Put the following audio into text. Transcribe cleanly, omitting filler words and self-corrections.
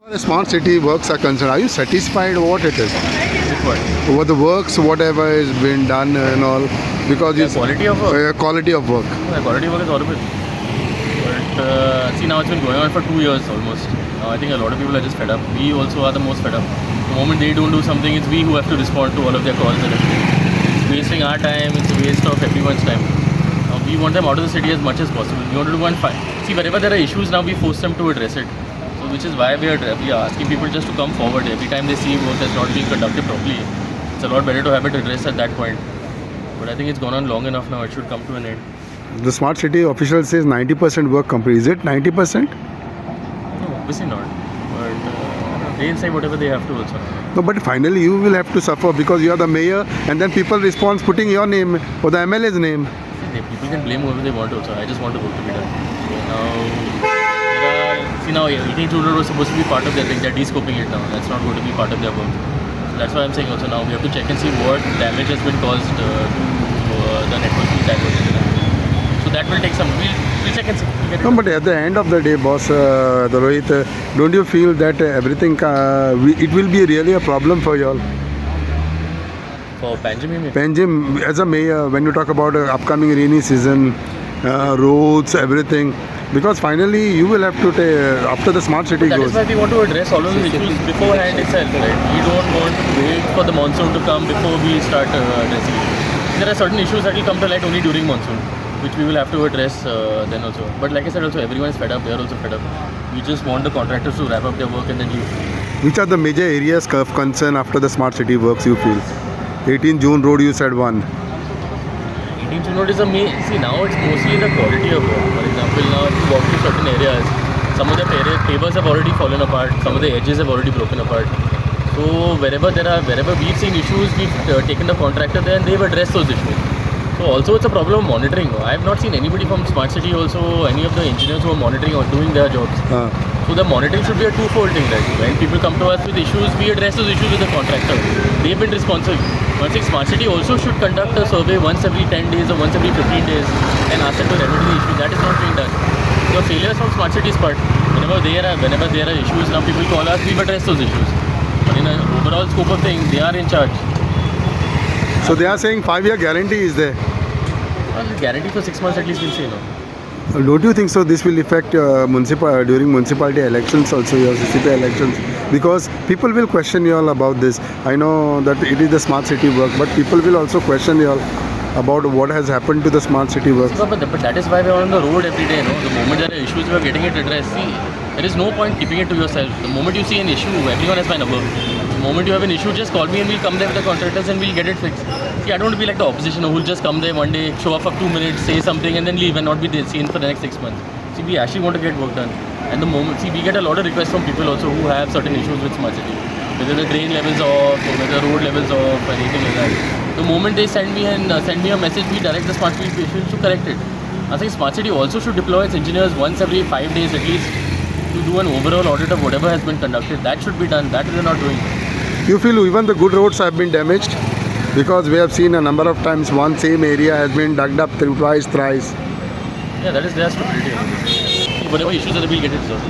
The smart city works are concerned, are you satisfied what it is? With what? Over the works, whatever has been done and all, because The it's quality of work. quality of work. The quality of work is horrible. But see, now it's been going on for 2 years almost. Now I think a lot of people are just fed up. We also are the most fed up. The moment they don't do something, it's we who have to respond to all of their calls and everything. It's wasting our time. It's a waste of everyone's time. Now we want them out of the city as much as possible. We want to do one fight. See, wherever there are issues, now we force them to address it. So which is why we are asking people just to come forward every time they see work that's not being conducted properly. It's a lot better to have it addressed at that point. But I think it's gone on long enough now. It should come to an end. The smart city official says 90% work complete. Is it 90%? No, obviously not. But they'll say whatever they have to also. No, but finally you will have to suffer because you are the mayor, and then people respond putting your name or the MLA's name. People can blame whoever they want also. I just want the work to be done. Now 18 children was supposed to be part of their thing. They're de-scoping it now. That's not going to be part of their work. So that's why I'm saying also now we have to check and see what damage has been caused to the network that was in there. So that will take some. We'll check and see. We'll get it No, done. but at the end of the day, boss, the Rohit, don't you feel that everything, it will be really a problem for you all? For Panjim, Panjim, as a mayor, when you talk about upcoming rainy season, roads, everything, because finally you will have to take, after the smart city that goes. is why we want to address all of the issues beforehand itself, right? We don't want to wait for the monsoon to come before we start addressing it. There are certain issues that will come to light only during monsoon, which we will have to address then also. But like I said also, everyone is fed up, they are also fed up. We just want the contractors to wrap up their work and then leave. Which are the major areas of concern after the smart city works you feel? 18 June Road, you said one. 18 to note is a see now it's mostly the quality of work. For example, now if you walk to certain areas, some of the pavers have already fallen apart, some of the edges have already broken apart. So wherever we've seen issues, we've taken the contractor there and they've addressed those issues. So also it's a problem of monitoring. I have not seen anybody from Smart City also, any of the engineers who are monitoring or doing their jobs. So the monitoring should be a twofold thing, right? When people come to us with issues, we address those issues with the contractor. They've been responsive. I think Smart City also should conduct a survey once every 10 days or once every 15 days and ask them to remedy the issue. That is not being done. So failures from Smart City's part. Whenever there are issues, now people call us, we've addressed those issues. But in an overall scope of things, they are in charge. So they are saying 5-year guarantee is there. Well, guarantee for 6 months at least we'll say no. Don't you think so this will affect during municipality elections also, your CCP elections? Because people will question you all about this. I know that it is the smart city work, but people will also question you all about what has happened to the smart city work. But that is why we are on the road every day. No? The moment there are issues, we are getting it addressed. See, there is no point keeping it to yourself. The moment you see an issue, everyone has my number. The moment you have an issue, just call me and we'll come there with the contractors and we'll get it fixed. See, I don't want to be like the opposition who will just come there one day, show up for 2 minutes, say something and then leave and not be seen for the next 6 months. See, we actually want to get work done. And the moment, see, we get a lot of requests from people also who have certain issues with Smart City. Whether the drain levels off, or whether the road levels off, or anything like that. The moment they send me a message, we direct the Smart City patients to correct it. I think Smart City also should deploy its engineers once every 5 days at least to do an overall audit of whatever has been conducted. That should be done. That we are not doing. You feel even the good roads have been damaged? Because we have seen a number of times one same area has been dug up twice, thrice. Yeah, that is their stupidity. Whatever issues are, we'll get it resolved.